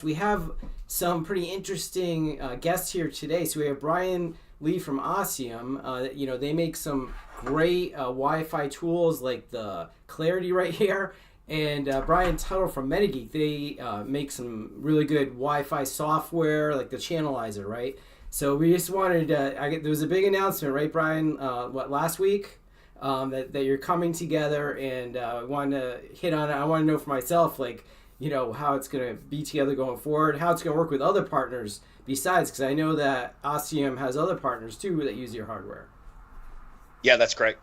We have some pretty interesting guests here today. So we have Bryan Lee from Oscium. They make some great Wi-Fi tools like the Clarity right here, and Brian Tuttle from MetaGeek. They make some really good Wi-Fi software like the Channelizer, right? So we just wanted there was a big announcement, right, Brian? Last week? That you're coming together, and wanted to hit on it. I want to know for myself, like, how it's going to be together going forward, how it's going to work with other partners besides, because I know that Oscium has other partners too that use your hardware. Yeah, that's correct.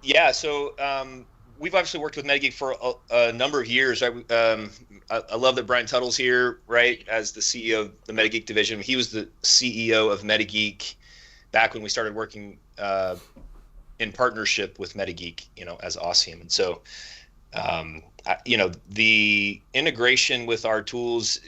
Yeah, so we've obviously worked with MetaGeek for a number of years. I love that Brian Tuttle's here, right, as the CEO of the MetaGeek division. He was the CEO of MetaGeek back when we started working in partnership with MetaGeek, as Oscium. And so, the integration with our tools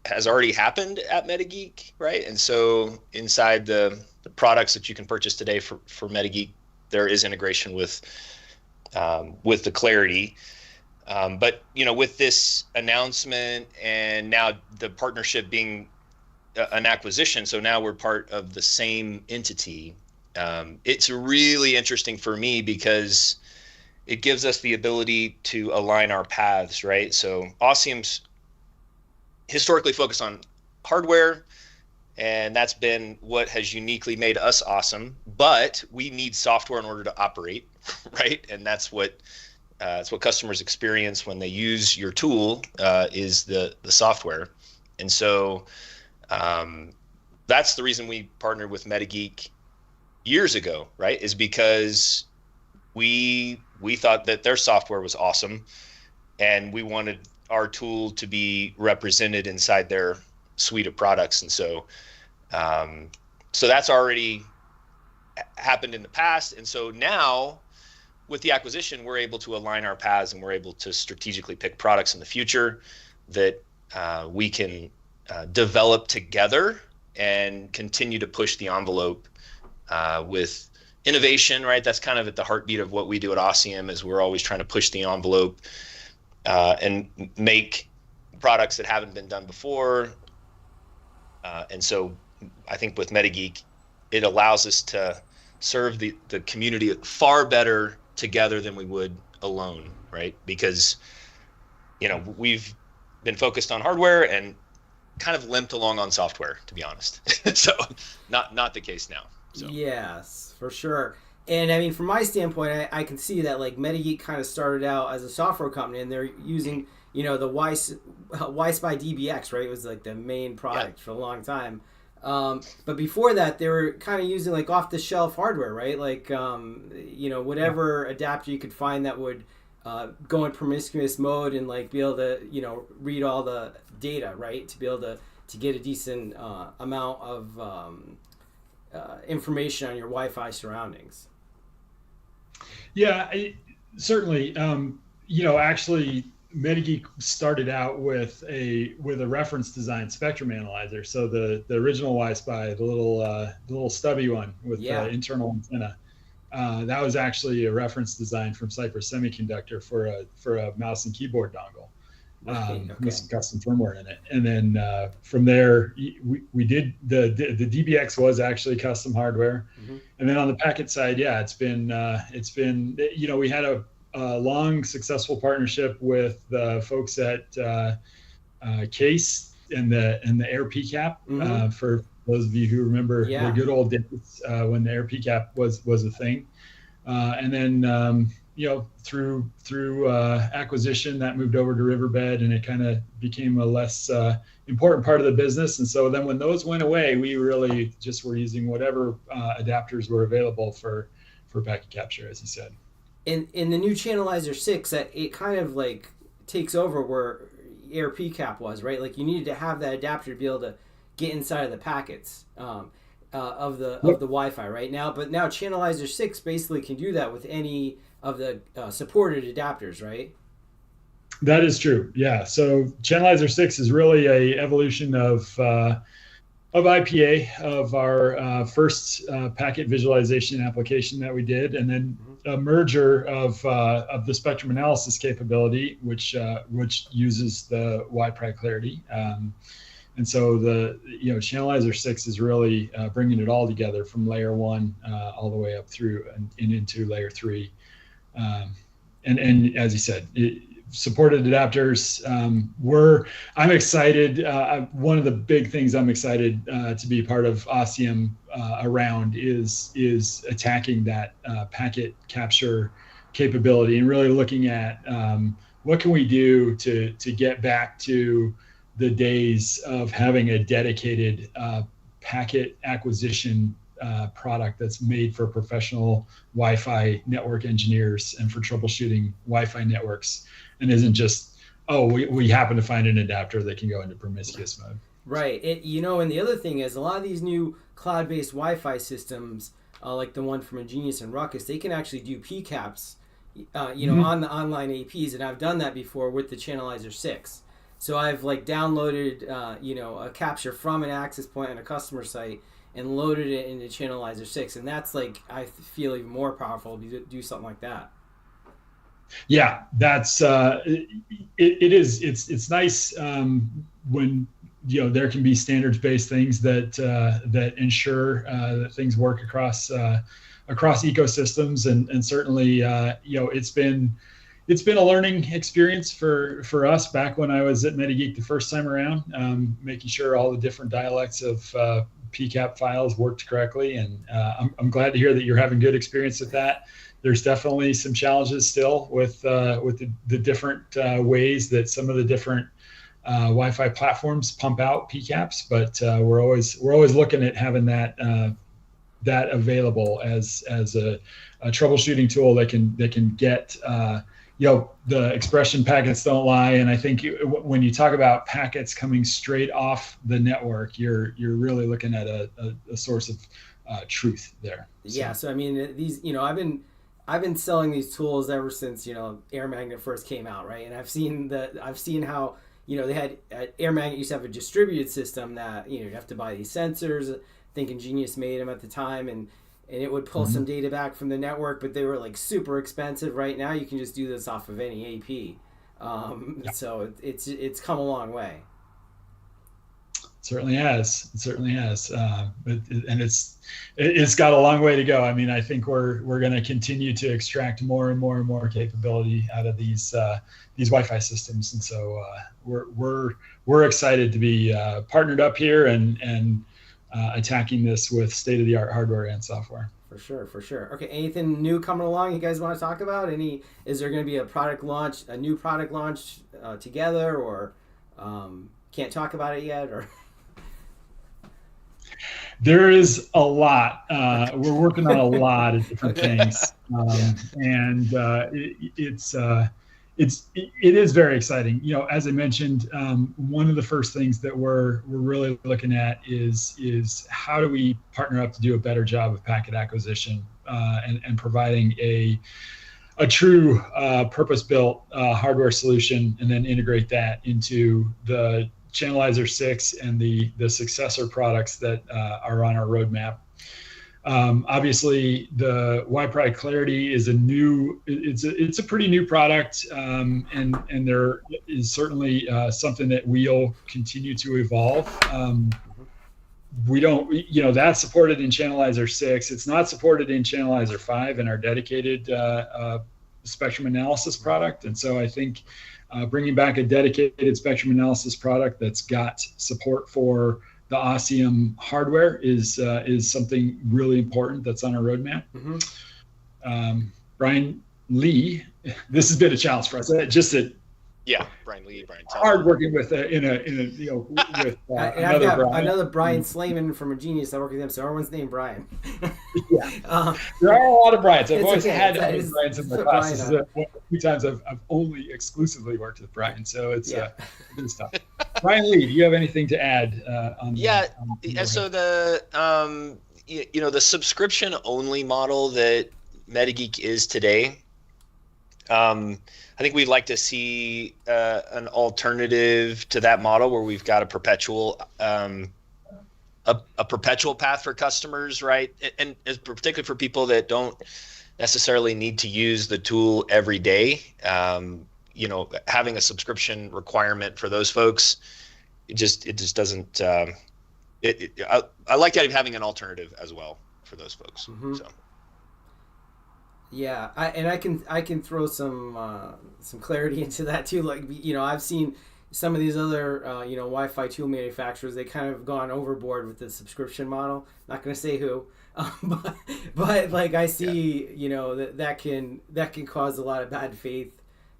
has already happened at MetaGeek, right? And so inside the products that you can purchase today for MetaGeek, there is integration with the Clarity. But with this announcement and now the partnership being an acquisition, so now we're part of the same entity. It's really interesting for me because it gives us the ability to align our paths, right? So Oscium's historically focused on hardware, and that's been what has uniquely made us awesome. But we need software in order to operate, right? And that's what customers experience when they use your tool is the software. And so that's the reason we partnered with MetaGeek years ago, right? Is because we thought that their software was awesome, and we wanted our tool to be represented inside their suite of products. And so that's already happened in the past. And so now with the acquisition, we're able to align our paths, and we're able to strategically pick products in the future that we can develop together and continue to push the envelope with innovation, right? That's kind of at the heartbeat of what we do at Oscium, is we're always trying to push the envelope and make products that haven't been done before. And so I think with MetaGeek, it allows us to serve the community far better together than we would alone, right? Because, we've been focused on hardware and kind of limped along on software, to be honest. So not the case now. So. Yes, for sure. And I mean, from my standpoint, I can see that like MetaGeek kind of started out as a software company, and they're using the Y-Spy DBX, right? It was like the main product for a long time. But before that, they were kind of using like off-the-shelf hardware, right? Like whatever adapter you could find that would go in promiscuous mode and like be able to read all the data, right? To be able to get a decent amount of information on your Wi-Fi surroundings. Yeah, certainly. Actually, MetaGeek started out with a reference design spectrum analyzer. So the original Y-Spy, the little stubby one with the internal antenna, that was actually a reference design from Cypress Semiconductor for a mouse and keyboard dongle. With some custom firmware in it, and then from there we did the DBX was actually custom hardware, and then on the packet side, it's been we had a long successful partnership with the folks at Case and the Air PCAP, for those of you who remember the good old days when the Air PCAP was a thing, and then through acquisition, that moved over to Riverbed, and it kind of became a less important part of the business. And so then when those went away, we really just were using whatever adapters were available for packet capture, as you said. In the new Channelizer 6, it kind of like takes over where Air PCAP was, right? Like you needed to have that adapter to be able to get inside of the packets of the Wi-Fi right now. But now Channelizer 6 basically can do that with any of the supported adapters, right? That is true. Yeah. So Channelizer 6 is really a evolution of IPA of our first packet visualization application that we did, and then a merger of the spectrum analysis capability, which uses the Y-Pride clarity. And so the Channelizer 6 is really bringing it all together from layer 1 all the way up through and into layer 3. And as you said, supported adapters. I'm excited. One of the big things I'm excited to be part of Oscium around is attacking that packet capture capability and really looking at what can we do to get back to the days of having a dedicated packet acquisition product that's made for professional Wi-Fi network engineers and for troubleshooting Wi-Fi networks, and isn't just, we happen to find an adapter that can go into promiscuous mode. Right. And the other thing is a lot of these new cloud-based Wi-Fi systems, like the one from Ingenious and Ruckus, they can actually do PCAPs, on the online APs, and I've done that before with the Channelizer 6. So I've downloaded, a capture from an access point on a customer site and loaded it into Channelizer 6, and that's I feel even more powerful to do something like that. Yeah, that's it is. It's nice when there can be standards-based things that ensure that things work across ecosystems, and certainly it's been a learning experience for us back when I was at MetaGeek the first time around, making sure all the different dialects of PCAP files worked correctly, and I'm glad to hear that you're having good experience with that. There's definitely some challenges still with the different ways that some of the different Wi-Fi platforms pump out PCAPs, but we're always looking at having that available as a troubleshooting tool that can get the expression packets don't lie. And I think when you talk about packets coming straight off the network, you're really looking at a source of truth there. Yeah. So I mean, these, I've been selling these tools ever since, Air Magnet first came out, right? And I've seen how, they had Air Magnet used to have a distributed system that, you have to buy these sensors. I think Ingenious made them at the time, and it would pull some data back from the network, but they were super expensive. Right now, you can just do this off of any AP. So it's come a long way. Certainly has. But it's got a long way to go. I mean, I think we're going to continue to extract more and more capability out of these Wi-Fi systems, and so we're excited to be partnered up here and attacking this with state-of-the-art hardware and software. For sure. Okay, anything new coming along you guys want to talk about? Is there going to be a new product launch together, or can't talk about it yet, or? There is a lot. We're working on a lot of different things, and it is very exciting. As I mentioned, one of the first things that we're really looking at is how do we partner up to do a better job of packet acquisition and providing a true purpose-built hardware solution, and then integrate that into the Channelizer 6 and the successor products that are on our roadmap. Obviously, the Y-Pride Clarity is it's a pretty new product, and there is certainly something that we'll continue to evolve. We don't, that's supported in Channelizer 6. It's not supported in Channelizer 5 in our dedicated spectrum analysis product, and so I think bringing back a dedicated spectrum analysis product that's got support for the Oscium hardware is something really important that's on our roadmap. Bryan Lee, this has been a challenge for us. Bryan Lee, Brian Tuttle. Hard working with with I've got another Brian Slayman from Ingenious. I work with him, so everyone's named Brian. There are a lot of Bryans. I've always okay. had other Bryans in my classes. A few times I've only exclusively worked with Brian, so it's good stuff. Bryan Lee, do you have anything to add on? So the subscription only model that MetaGeek is today, I think we'd like to see an alternative to that model where we've got a perpetual a perpetual path for customers, right? And particularly for people that don't necessarily need to use the tool every day. Having a subscription requirement for those folks, it just doesn't. I like having an alternative as well for those folks. Mm-hmm. So. Yeah, I can throw some clarity into that too. Like, I've seen some of these other Wi-Fi tool manufacturers. They kind of gone overboard with the subscription model. Not going to say who, but like I see, that can cause a lot of bad faith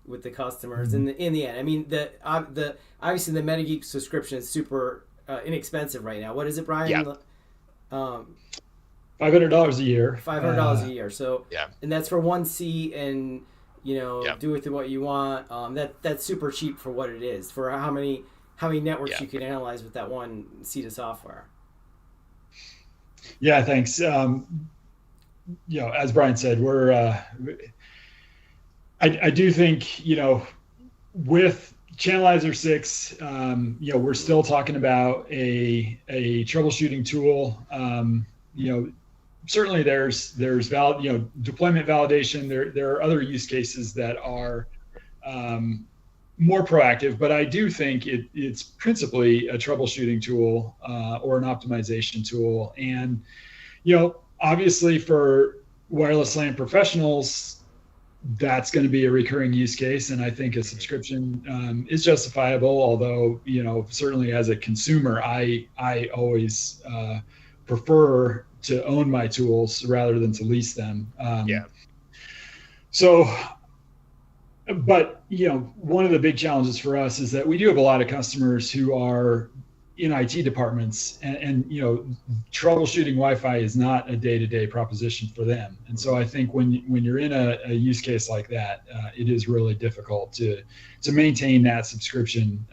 with the customers. In the end, I mean, the obviously the MetaGeek subscription is super inexpensive right now. What is it, Brian? Yeah. $500 a year. $500 a year. So yeah, and that's for one seat, and do with it what you want. That's super cheap for what it is. For how many networks you can analyze with that one seat of software. Yeah, thanks. As Brian said, we're. I do think with Channelizer 6, we're still talking about a troubleshooting tool. Certainly there's deployment validation. There are other use cases that are more proactive, but I do think it's principally a troubleshooting tool or an optimization tool. And obviously for wireless LAN professionals, that's going to be a recurring use case, and I think a subscription is justifiable. Although certainly as a consumer, I always prefer to own my tools rather than to lease them. So, but one of the big challenges for us is that we do have a lot of customers who are in IT departments, and troubleshooting Wi-Fi is not a day-to-day proposition for them. And so I think when you're in a use case like that, it is really difficult to maintain that subscription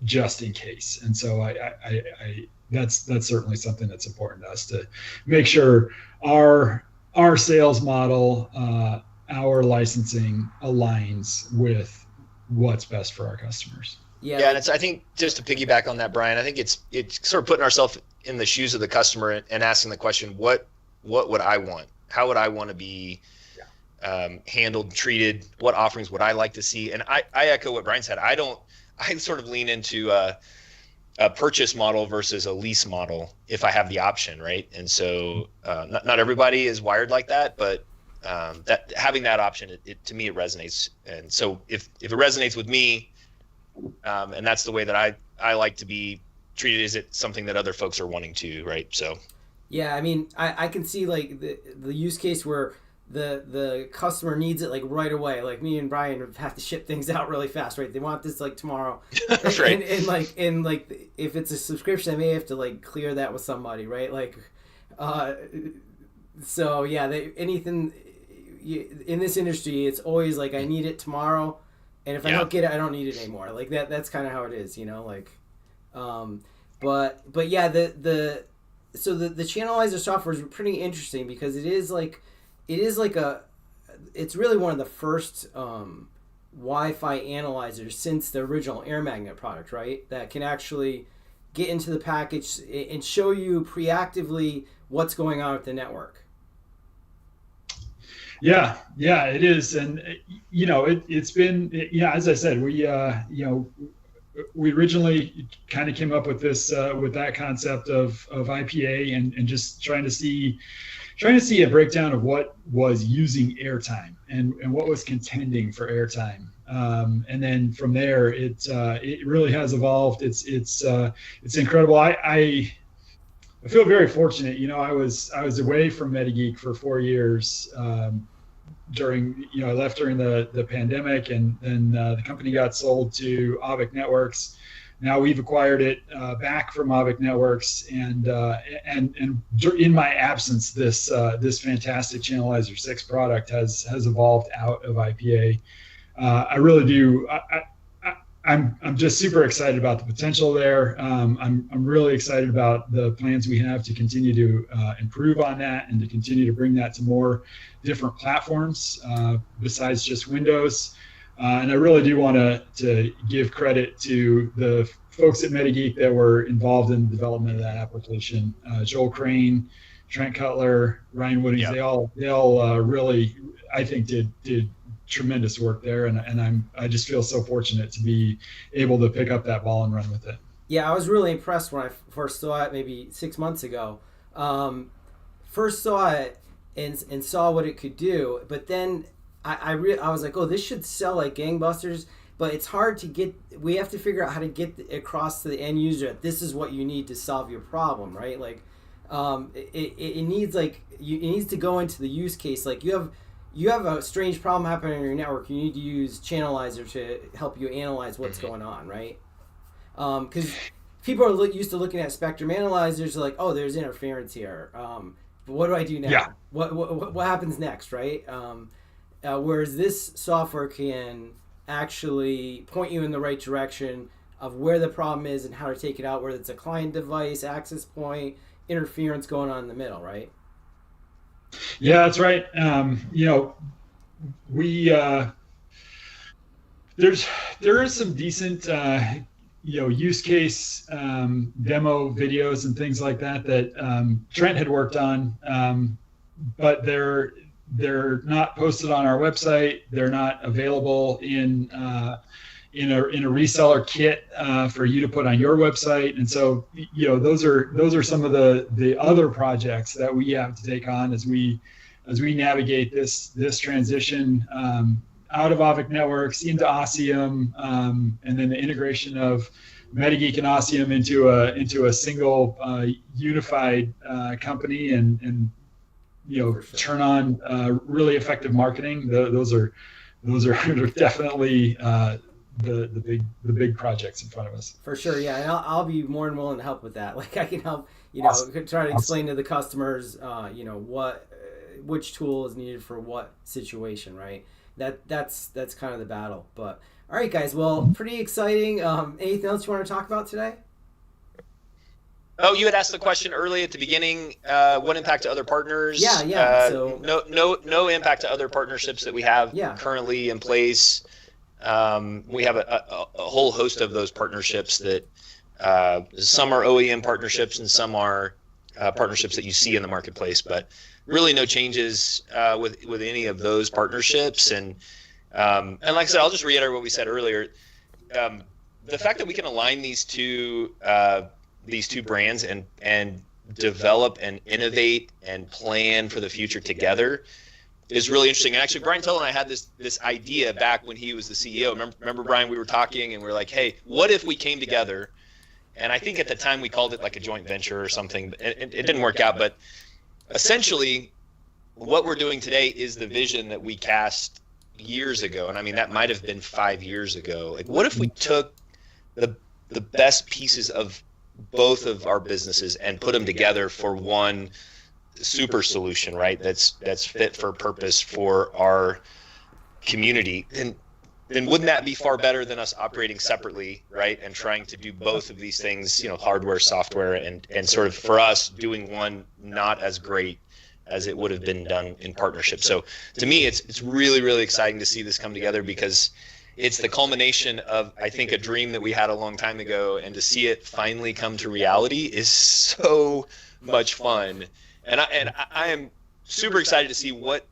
just in case. And so I that's certainly something that's important to us, to make sure our sales model, our licensing aligns with what's best for our customers. Yeah, and I think just to piggyback on that, Brian, I think it's sort of putting ourselves in the shoes of the customer and asking the question, what would I want? How would I want to be handled, treated? What offerings would I like to see? And I echo what Brian said. I sort of lean into a purchase model versus a lease model if I have the option, right? And so not everybody is wired like that, but that having that option, to me, it resonates. And so if it resonates with me, and that's the way that I like to be treated, is it something that other folks are wanting to, right? So yeah, I mean, I can see like the use case where the customer needs it like right away. Like me and Brian have to ship things out really fast, right? They want this like tomorrow. That's right. And like if it's a subscription, I may have to like clear that with somebody, right? Like so yeah, anything in this industry, it's always like I need it tomorrow. And if I don't get it, I don't need it anymore. Like that's kind of how it is, like, but yeah, the Channelizer software is pretty interesting because it's really one of the first Wi-Fi analyzers since the original Air Magnet product, right? That can actually get into the package and show you preactively what's going on with the network. Yeah, it is. And, it's been, as I said, we originally kind of came up with this, with that concept of IPA and just trying to see a breakdown of what was using airtime and what was contending for airtime. And then from there, it really has evolved. It's incredible. I feel very fortunate. I was away from MetaGeek for 4 years I left during the pandemic, and then the company got sold to Avic Networks. Now we've acquired it back from Avic Networks, and in my absence, this fantastic Channelizer 6 product has evolved out of IPA. I really do. I'm just super excited about the potential there. I'm really excited about the plans we have to continue to improve on that and to continue to bring that to more different platforms besides just Windows. And I really do want to give credit to the folks at MetaGeek that were involved in the development of that application. Joel Crane, Trent Cutler, Ryan Woodings, Yep. they all really, I think, did tremendous work there, and I just feel so fortunate to be able to pick up that ball and run with it. Yeah, I was really impressed when I first saw it maybe 6 months ago. First saw it and saw what it could do, but then I was like, oh, this should sell like gangbusters. But it's hard to get. We have to figure out how to get across to the end user that this is what you need to solve your problem, right? Like, it needs it needs to go into the use case. Like you have a strange problem happening in your network. You need to use Channelizer to help you analyze what's going on, right? Because people are used to looking at spectrum analyzers, like, oh, there's interference here. But what do I do now? Yeah. What happens next, right? Whereas this software can actually point you in the right direction of where the problem is and how to take it out, whether it's a client device, access point, interference going on in the middle, right? Yeah, that's right. We there is some decent use case demo videos and things like that Trent had worked on, but they're not posted on our website. They're not available in a reseller kit for you to put on your website. And so, those are some of the other projects that we have to take on as we navigate this transition out of Avic Networks into Oscium, and then the integration of MetaGeek and Oscium into a single unified company and turn on really effective marketing. Those are definitely the big projects in front of us. For sure, yeah, and I'll be more than willing to help with that. Like I can help, Awesome. try to explain to the customers, which tool is needed for what situation, right? That's kind of the battle. But all right, guys, well, pretty exciting. Anything else you want to talk about today? Oh, you had asked the question early at the beginning. What impact to other partners? Yeah. So no impact to other partnerships that we have currently in place. We have a whole host of those partnerships that some are OEM partnerships and some are partnerships that you see in the marketplace. But really, no changes with any of those partnerships. And like I said, I'll just reiterate what we said earlier. The fact that we can align these two brands and develop and innovate and plan for the future together is really interesting. And actually, Brian Tuttle and I had this idea back when he was the CEO. Remember, Brian, we were talking and we were like, hey, what if we came together? And I think at the time we called it like a joint venture or something. It didn't work out. But essentially, what we're doing today is the vision that we cast years ago. And I mean, that might have been 5 years ago. Like, what if we took the best pieces of both of our businesses and put them together for one super solution, right? That's fit for purpose for our community. And then wouldn't that be far better than us operating separately, right? And trying to do both of these things, hardware, software, and sort of for us doing one not as great as it would have been done in partnership. So to me, it's really, really exciting to see this come together because it's the culmination of, I think, a dream that we had a long time ago, and to see it finally come to reality is so much fun. And I am super excited to see what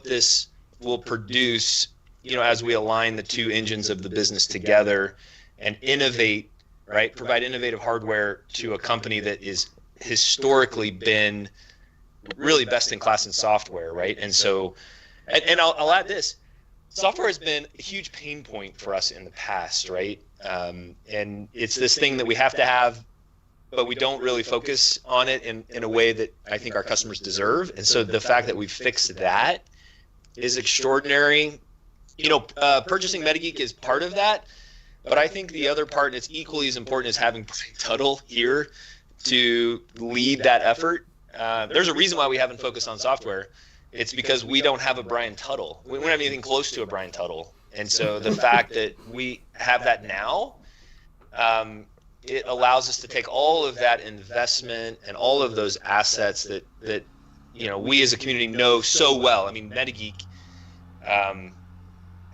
this will produce, as we align the two engines of the business together and innovate, right? Provide innovative hardware to a company that is historically been really best in class in software, right? And so, and I'll add this. Software has been a huge pain point for us in the past, right? And it's this thing that we have to have, but we don't really focus on it in a way that I think our customers deserve. And so the fact that we've fixed that is extraordinary. Purchasing MetaGeek is part of that, but I think the other part, and it's equally as important, is having Brian Tuttle here to lead that effort. There's a reason why we haven't focused on software. It's because we don't have a Brian Tuttle. We don't have anything close to a Brian Tuttle. And so the fact that we have that now, it allows us to take all of that investment and all of those assets that we as a community know so well. I mean, MetaGeek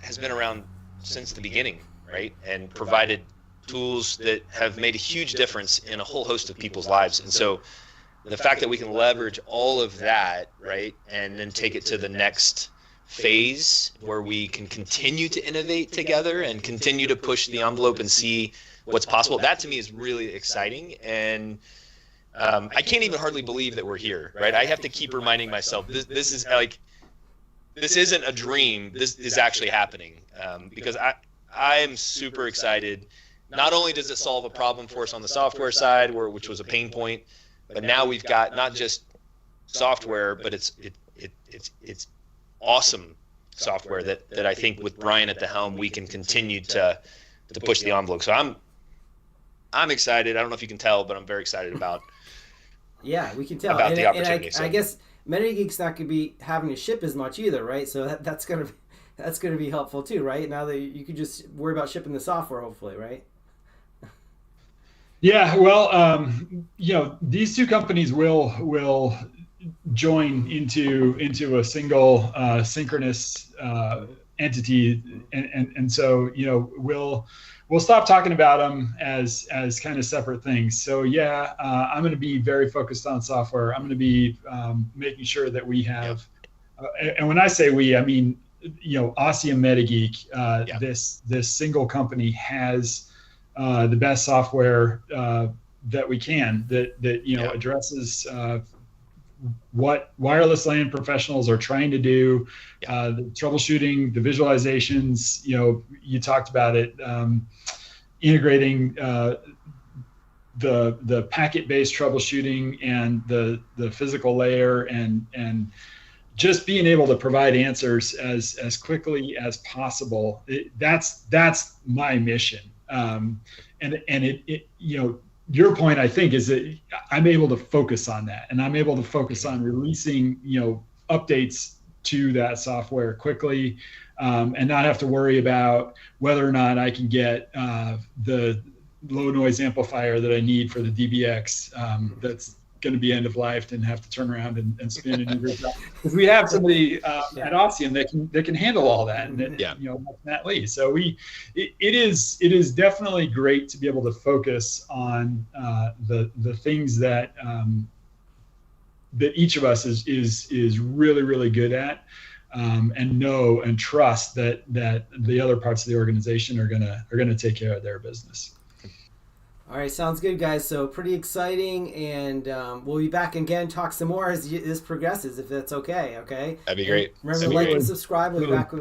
has been around since the beginning, right? And provided tools that have made a huge difference in a whole host of people's lives. And so the fact that we can leverage all of that, right, and then take it to the next phase where we can continue to innovate together and continue to push the envelope and see what's possible, that to me is really exciting. And I can't even hardly believe that we're here, right? I have to keep reminding myself this is like, this isn't a dream. This is actually happening, because I am super excited. Not only does it solve a problem for us on the software side, which was a pain point, but now we've got not just software, but it's awesome software that I think with Brian at the helm we can continue to push the envelope. So I'm excited. I don't know if you can tell, but I'm very excited about. Yeah, we can tell. About and, the opportunity. I guess MetaGeek's not going to be having to ship as much either, right? So that's going to be helpful too, right? Now that you could just worry about shipping the software, hopefully, right? Yeah, well, these two companies will join into a single synchronous entity, and so we'll stop talking about them as kind of separate things. So yeah, I'm going to be very focused on software. I'm going to be making sure that we have, and when I say we, I mean Oscium MetaGeek. This single company has the best software that we can that addresses what wireless LAN professionals are trying to do, the troubleshooting, the visualizations. You talked about it, integrating the packet-based troubleshooting and the physical layer, and just being able to provide answers as quickly as possible. That's my mission. And it your point, I think, is that I'm able to focus on that, and I'm able to focus on releasing updates to that software quickly, and not have to worry about whether or not I can get the low noise amplifier that I need for the DBX that's going to be end of life and have to turn around and spin a new group. Because we have somebody at Oscium that can handle all that, and Matt Lee. So it is definitely great to be able to focus on the things that each of us is really, really good at, and know and trust that the other parts of the organization are gonna take care of their business. All right, sounds good, guys. So pretty exciting, and we'll be back again, talk some more as this progresses, if that's okay. Okay. That'd be great. Remember to like and subscribe. We'll be back with